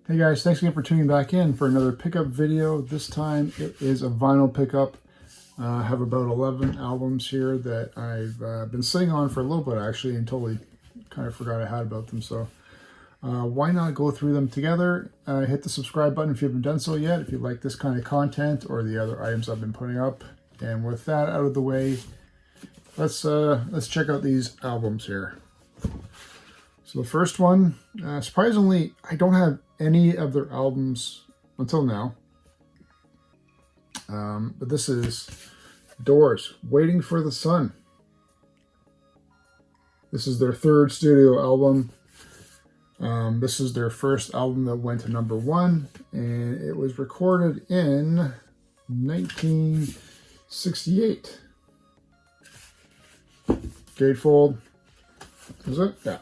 Hey guys, thanks again for tuning back in for another pickup video. This time it is a vinyl pickup. I have about 11 albums here that I've been sitting on for a little bit actually, and totally kind of forgot I had about them. So why not go through them together? Hit the subscribe button if you haven't done so yet, if you like this kind of content or the other items I've been putting up. And with that out of the way, let's check out these albums here. So the first one, surprisingly, I don't have any of their albums until now. But this is Doors, Waiting for the Sun. This is their third studio album. This is their first album that went to #1, and it was recorded in 1968. Gatefold. Is it? Yeah.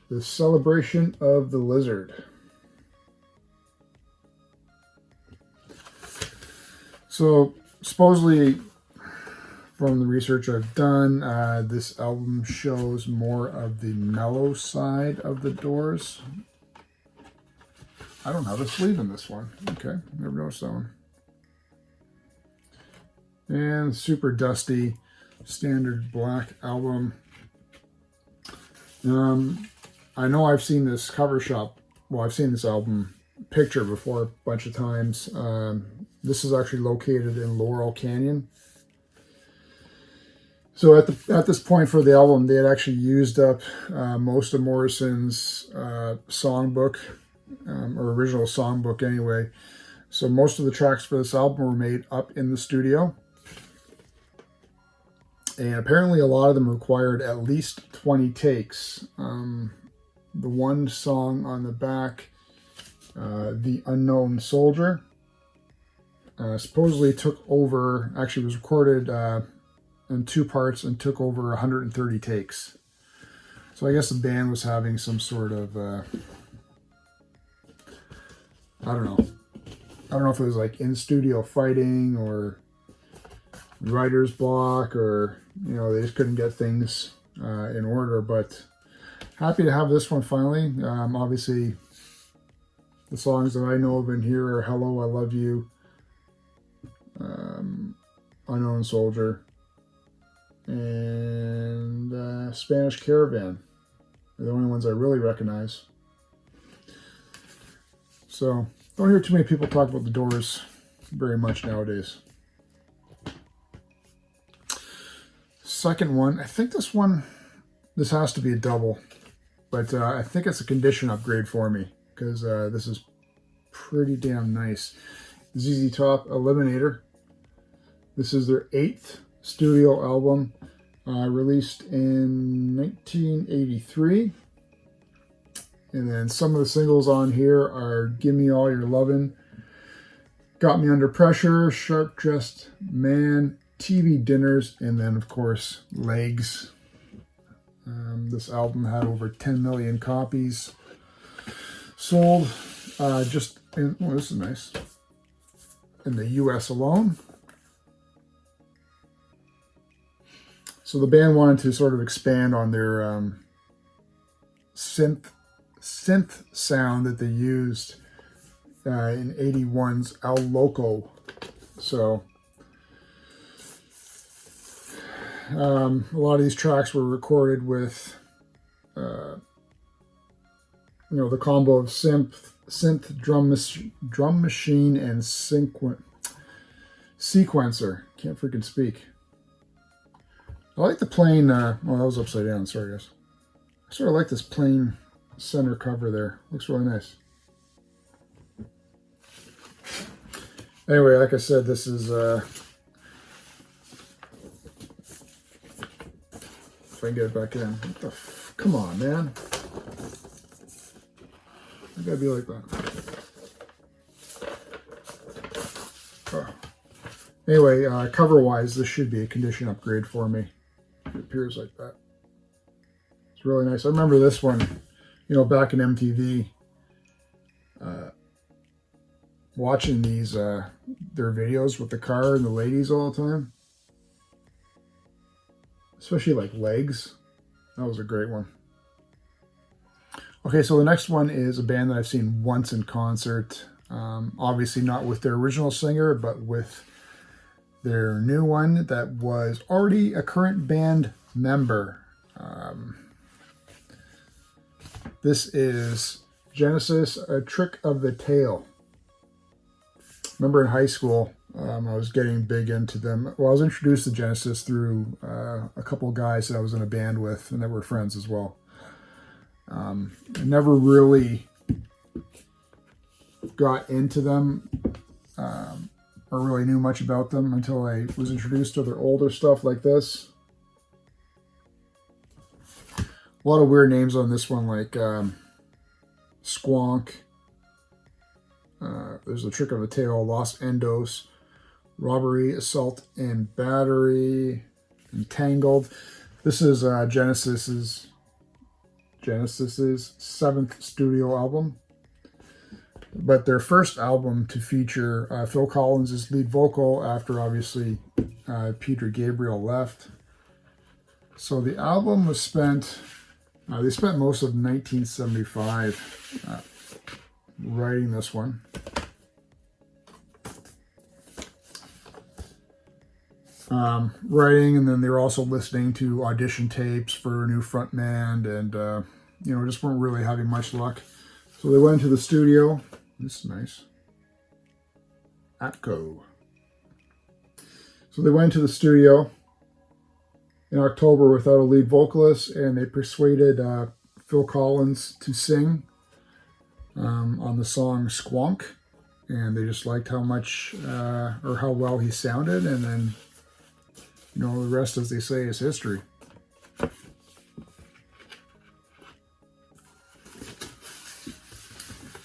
The Celebration of the Lizard. So supposedly, from the research I've done, this album shows more of the mellow side of the Doors. I don't have a sleeve in this one. Okay, never noticed that one. And super dusty, standard black album. I know I've seen this cover shop, well, I've seen this album picture before a bunch of times. This is actually located in Laurel Canyon. So at this point for the album, they had actually used up most of Morrison's songbook, or original songbook anyway. So most of the tracks for this album were made up in the studio. And apparently a lot of them required at least 20 takes. The one song on the back, The Unknown Soldier, supposedly took over, actually was recorded in 2 parts and took over 130 takes. So I guess the band was having some sort of, I don't know if it was like in-studio fighting or writer's block, or, you know, they just couldn't get things in order, but happy to have this one finally. Obviously, the songs that I know of in here are Hello, I Love You, Unknown Soldier, and Spanish Caravan. They're the only ones I really recognize. So, don't hear too many people talk about the Doors very much nowadays. Second one, I think this has to be a double, but I think it's a condition upgrade for me, because this is pretty damn nice. ZZ Top, Eliminator. This is their 8th studio album, released in 1983. And then some of the singles on here are Gimme All Your Lovin', Got Me Under Pressure, Sharp Dressed Man, TV Dinners, and then of course Legs. This album had over 10 million copies sold just in, oh, this is nice, in the US alone. So the band wanted to sort of expand on their synth sound that they used in 81's El Loco. So a lot of these tracks were recorded with, you know, the combo of synth drum machine and sequencer. Can't freaking speak. I like the plain, oh, that was upside down, sorry guys. I sort of like this plain center cover there. Looks really nice. Anyway, like I said, this is, if I can get it back in. What the come on, man. I gotta be like that. Oh. Anyway, cover-wise, this should be a condition upgrade for me. It appears like that. It's really nice. I remember this one, you know, back in MTV, watching these, their videos with the car and the ladies all the time. Especially like Legs. That was a great one. Okay, so the next one is a band that I've seen once in concert. Obviously not with their original singer, but with their new one that was already a current band member. This is Genesis, A Trick of the Tail. Remember in high school, I was getting big into them. Well, I was introduced to Genesis through a couple of guys that I was in a band with and that were friends as well. I never really got into them or really knew much about them until I was introduced to their older stuff like this. A lot of weird names on this one, like Squonk. There's A Trick of a Tail, Los Endos, Robbery, Assault and Battery, Entangled. This is Genesis's 7th studio album, but their first album to feature Phil Collins' lead vocal after obviously Peter Gabriel left. So the album was spent, they spent most of 1975 writing this one. Writing, and then they were also listening to audition tapes for a new frontman, and you know, just weren't really having much luck. So they went to the studio. This is nice. Atco. So they went to the studio in October without a lead vocalist, and they persuaded Phil Collins to sing on the song Squonk, and they just liked how much or how well he sounded, and then, you know, the rest, as they say, is history.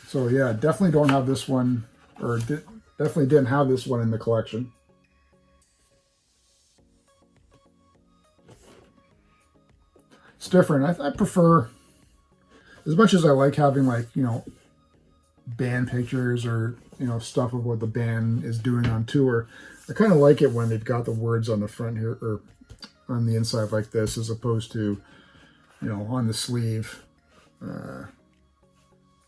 So yeah, definitely don't have this one, or definitely didn't have this one in the collection. It's different. I prefer, as much as I like having, like, you know, band pictures or, you know, stuff of what the band is doing on tour, I kind of like it when they've got the words on the front here or on the inside like this, as opposed to, you know, on the sleeve,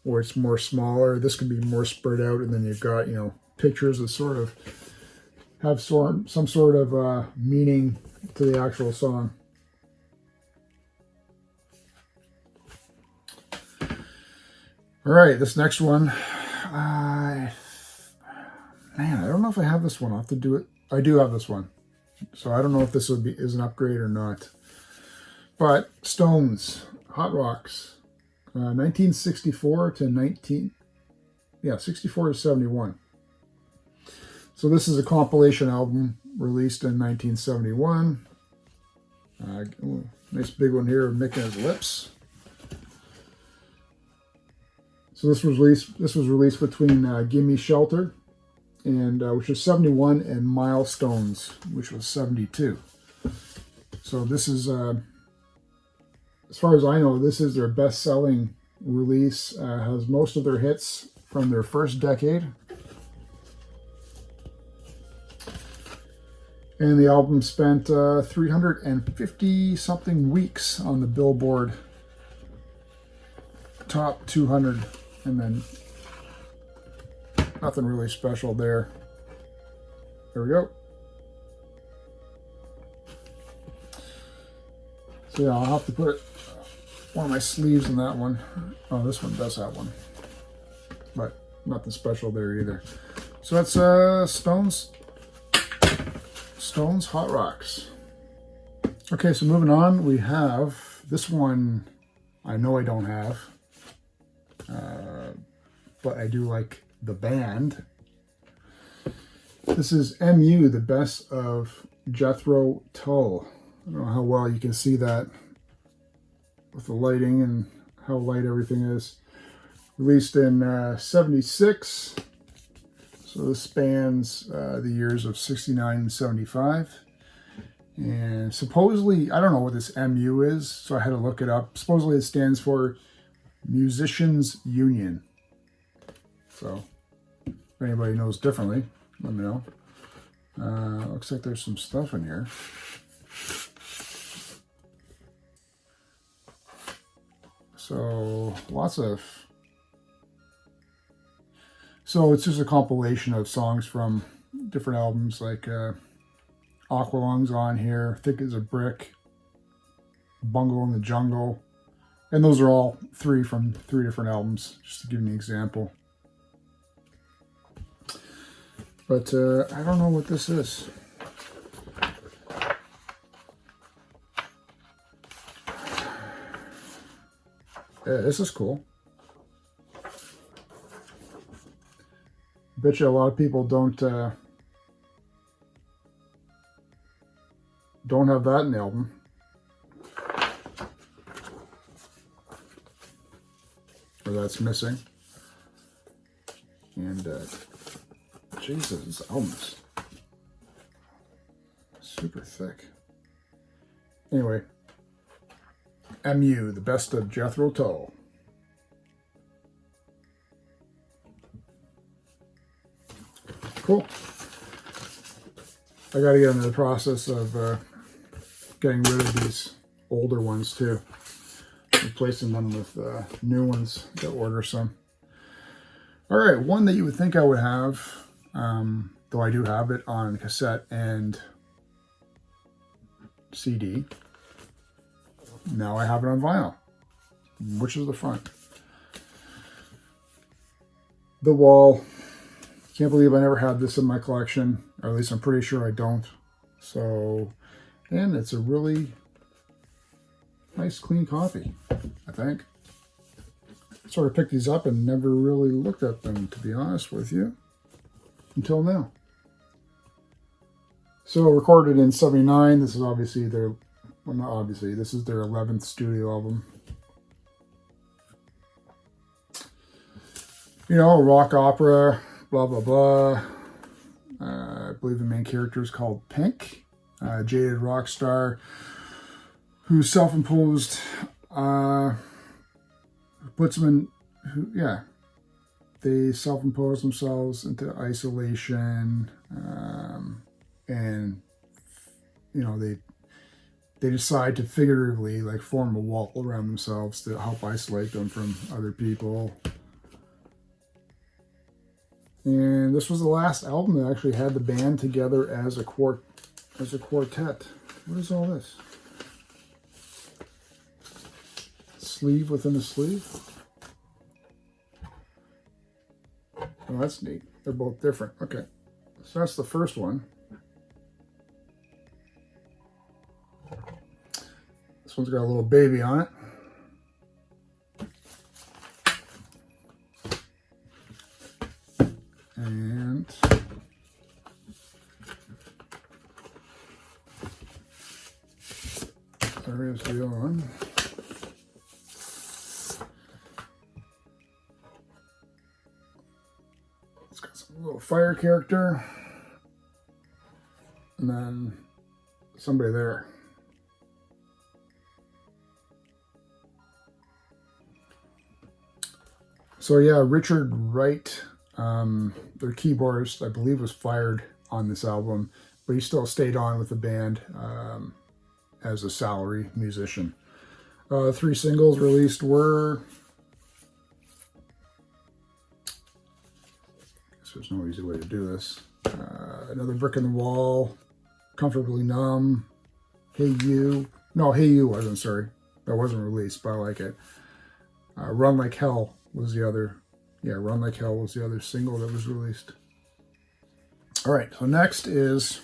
or it's more smaller. This could be more spread out, and then you've got, you know, pictures that sort of have some sort of meaning to the actual song. All right, this next one, man, I don't know if I have this one. I'll have to do it. I do have this one, so I don't know if this is an upgrade or not. But Stones, Hot Rocks, 1964 to 64 to 71. So this is a compilation album released in 1971. Nice big one here of Mick and his lips. So this was released between Gimme Shelter, and which was 71, and Milestones, which was 72. So this is, as far as I know, this is their best-selling release. Has most of their hits from their first decade. And the album spent 350-something weeks on the Billboard Top 200. And then nothing really special there. There we go. So yeah, I'll have to put one of my sleeves in that one. Oh, this one does have one, but nothing special there either. So that's Stones Hot Rocks. Okay, so moving on, we have this one. I know I don't have. But I do like the band. This is MU, the best of Jethro Tull. I don't know how well you can see that with the lighting and how light everything is. Released in 76. So this spans the years of 69 and 75. And supposedly, I don't know what this MU is, so I had to look it up. Supposedly it stands for Musicians Union. So if anybody knows differently, let me know. Looks like there's some stuff in So lots of... So it's just a compilation of songs from different albums, like Aqualung's on here, Thick as a Brick, Bungle in the Jungle. And those are all three from 3 different albums, just to give you an example. But I don't know what this is. Yeah, this is cool. Bet you a lot of people don't have that in the album. Or that's missing. And Jesus, this album's super thick. Anyway, MU, the best of Jethro Tull. Cool. I gotta get into the process of getting rid of these older ones too. Replacing them with new ones to order some. All right, one that you would think I would have, though I do have it on cassette and CD. Now I have it on vinyl, which is the front. The Wall. Can't believe I never had this in my collection, or at least I'm pretty sure I don't. So, and it's a really nice clean copy, I think. I sort of picked these up and never really looked at them, to be honest with you, until now. So recorded in '79. This is obviously their, well, not obviously, this is their 11th studio album. You know, rock opera, blah, blah, blah. I believe the main character is called Pink, a jaded rock star who's self-imposed, puts them in, they self-impose themselves into isolation, and, you know, they decide to figuratively, like, form a wall around themselves to help isolate them from other people. And this was the last album that actually had the band together as a quartet. What is all this? Sleeve within a sleeve? Oh, that's neat. They're both different. Okay. So that's the first one. This one's got a little baby on it. And there is the other one. It's got some little fire character. And then somebody there. So yeah, Richard Wright, their keyboardist, I believe, was fired on this album, but he still stayed on with the band as a salary musician. 3 singles released were, I guess there's no easy way to do this, Another Brick in the Wall, Comfortably Numb, Hey You, no, Hey You wasn't, sorry, that wasn't released, but I like it. Run Like Hell was the other, Run Like Hell was the other single that was released. All right, so next is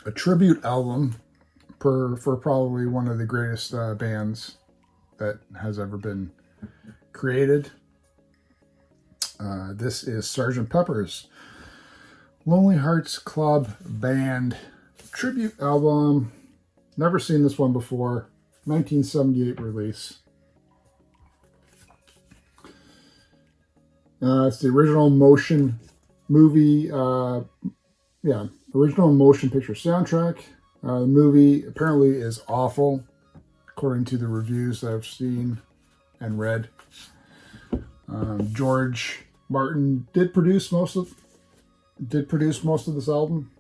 a tribute album for probably one of the greatest bands that has ever been created. This is Sgt. Pepper's Lonely Hearts Club Band tribute album. Never seen this one before. 1978 release. It's the original motion movie, original motion picture soundtrack. The movie apparently is awful, according to the reviews that I've seen and read. George Martin did produce most of this album.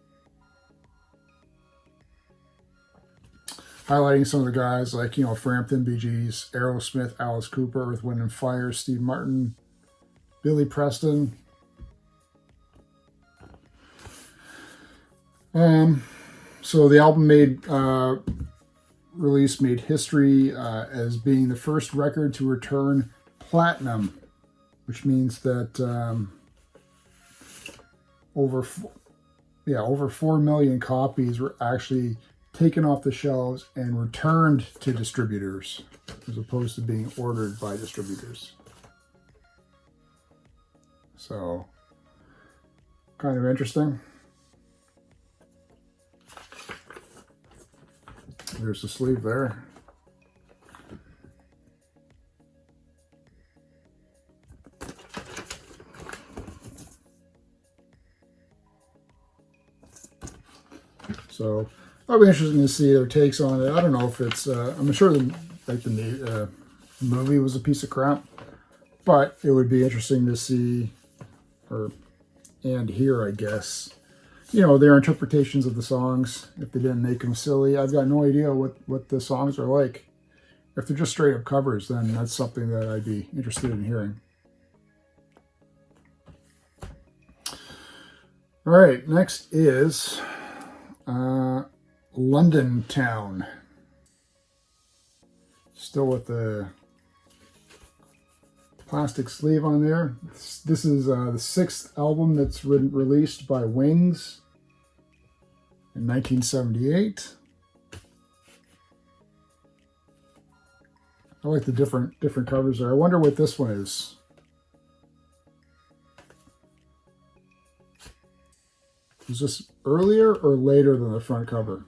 highlighting some of the guys like, you know, Frampton, Bee Gees, Aerosmith, Alice Cooper, Earth, Wind and Fire, Steve Martin, Billy Preston. So the album made history as being the first record to return platinum, which means that over 4 million copies were actually taken off the shelves and returned to distributors as opposed to being ordered by distributors. So, kind of interesting. There's the sleeve there. So that'll be interesting to see their takes on it. I don't know if it's, I'm sure the movie was a piece of crap, but it would be interesting to see, and hear, I guess, you know, their interpretations of the songs, if they didn't make them silly. I've got no idea what the songs are like. If they're just straight up covers, then that's something that I'd be interested in hearing. All right, next is London Town. Still with the plastic sleeve on there. This is the 6th album that's released by Wings in 1978. I like the different covers there. I wonder what this one is. Is this earlier or later than the front cover?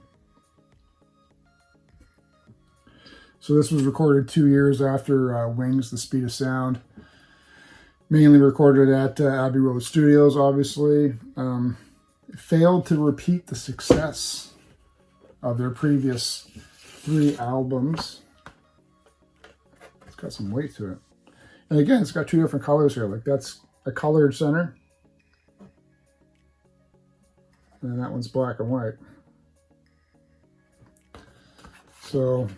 So this was recorded 2 years after Wings, The Speed of Sound. Mainly recorded at Abbey Road Studios, obviously. It failed to repeat the success of their previous 3 albums. It's got some weight to it. And again, it's got 2 different colors here. Like, that's a colored center. And that one's black and white. So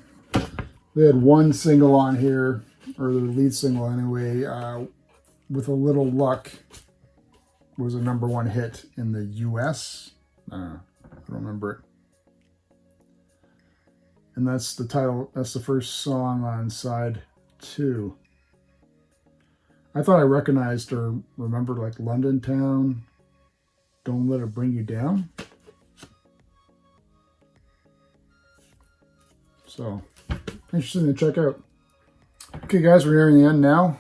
they had one single on here, or the lead single anyway, With a Little Luck was a #1 hit in the US. I don't remember it. And that's the title, that's the first song on side 2. I thought I recognized or remembered like London Town, Don't Let It Bring You Down. So, interesting to check out. Okay, guys, we're nearing the end now.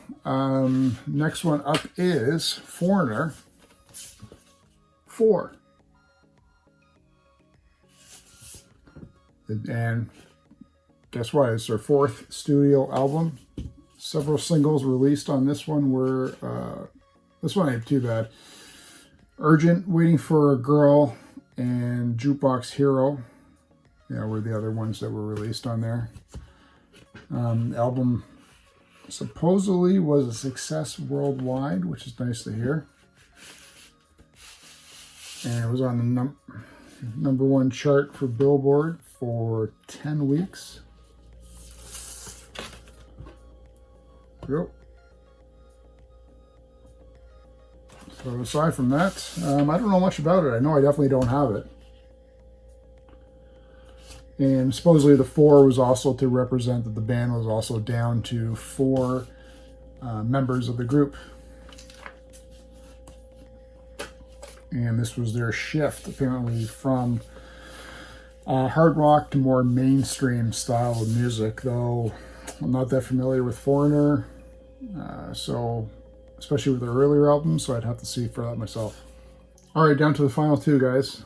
Next one up is Foreigner 4. And guess what? It's their 4th studio album. Several singles released on this one were, this one ain't too bad. Urgent, Waiting for a Girl, and Jukebox Hero, were the other ones that were released on there. The album supposedly was a success worldwide, which is nice to hear. And it was on the #1 chart for Billboard for 10 weeks. Yep. So aside from that, I don't know much about it. I know I definitely don't have it. And supposedly the 4 was also to represent that the band was also down to 4 members of the group. And this was their shift, apparently, from hard rock to more mainstream style of music, though I'm not that familiar with Foreigner, so especially with their earlier albums, so I'd have to see for that myself. All right, down to the final 2, guys.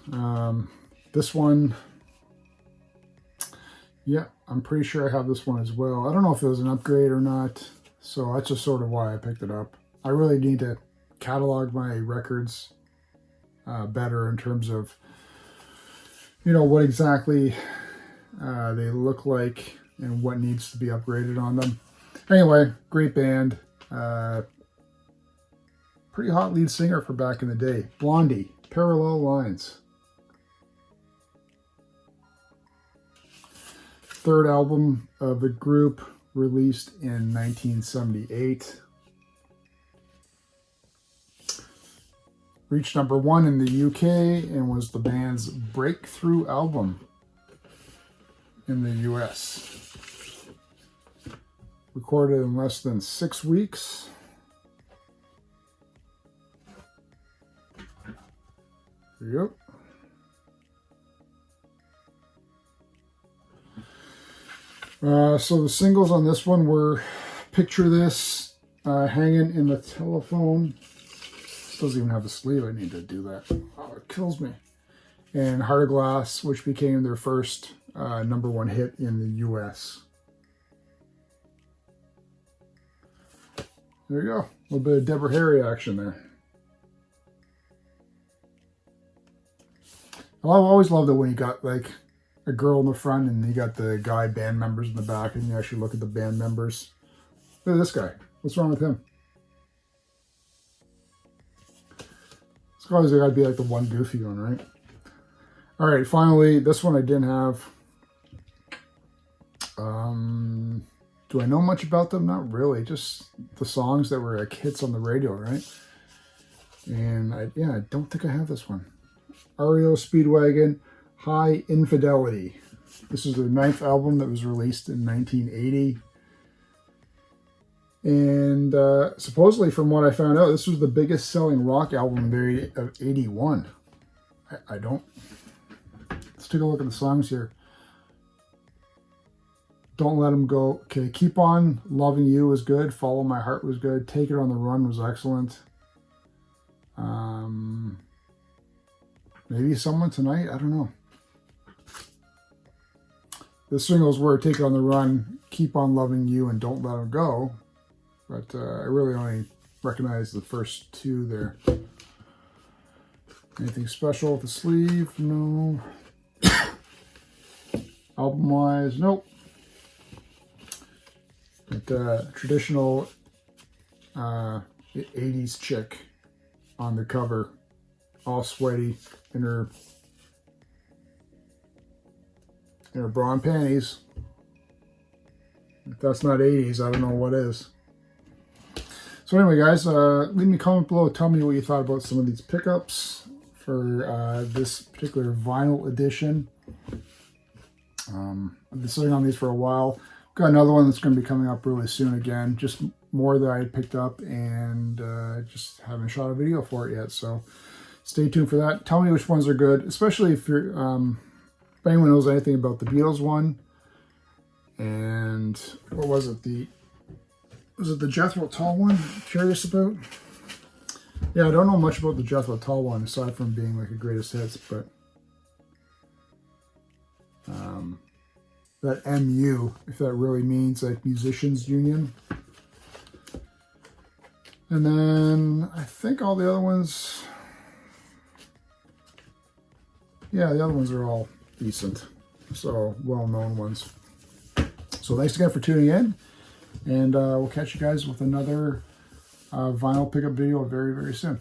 This one, yeah, I'm pretty sure I have this one as well. I don't know if it was an upgrade or not, so that's just sort of why I picked it up. I really need to catalog my records better in terms of, what exactly they look like and what needs to be upgraded on them. Anyway, great band. Pretty hot lead singer for back in the day. Blondie, Parallel Lines. third album of the group, released in 1978. Reached #1 in the UK and was the band's breakthrough album in the US. Recorded in less than 6 weeks. There you go. So the singles on this one were Picture This, Hanging in the Telephone. This doesn't even have a sleeve. I need to do that. Oh, it kills me. And Heart of Glass, which became their first #1 hit in the US. There you go. A little bit of Deborah Harry action there. Well, I've always loved it when you got like a girl in the front and you got the guy band members in the back and you actually look at the band members. Look at this guy. What's wrong with him? It's always got to be like the one goofy one, right? All right, finally, this one I didn't have. Do I know much about them? Not really. Just the songs that were like hits on the radio, right? And I don't think I have this one. Ariel Speedwagon, High Infidelity. This is their 9th album that was released in 1980. And supposedly, from what I found out, this was the biggest selling rock album of 81. I don't... Let's take a look at the songs here. Don't Let 'Em Go. Okay, Keep On Loving You was good. Follow My Heart was good. Take It on the Run was excellent. Maybe Someone Tonight? I don't know. The singles were Take It on the Run, Keep On Loving You, and Don't Let 'Em Go. But I really only recognize the first 2 there. Anything special with the sleeve? No. Album-wise? Nope. But traditional 80s chick on the cover, all sweaty in her bra and panties. If that's not 80s, I don't know what is. So anyway, guys, leave me a comment below. Tell me what you thought about some of these pickups for this particular vinyl edition. I've been sitting on these for a while. Got another one that's going to be coming up really soon again. Just more that I picked up and just haven't shot a video for it yet. So stay tuned for that. Tell me which ones are good, especially if you're if anyone knows anything about the Beatles one. And what was it? Was it the Jethro Tull one? Curious about? Yeah, I don't know much about the Jethro Tull one aside from being like a greatest hits, but that MU, if that really means like Musicians Union. And then I think all the other ones, yeah, the other ones are all decent. So well-known ones. So thanks again for tuning in. And we'll catch you guys with another vinyl pickup video very, very soon.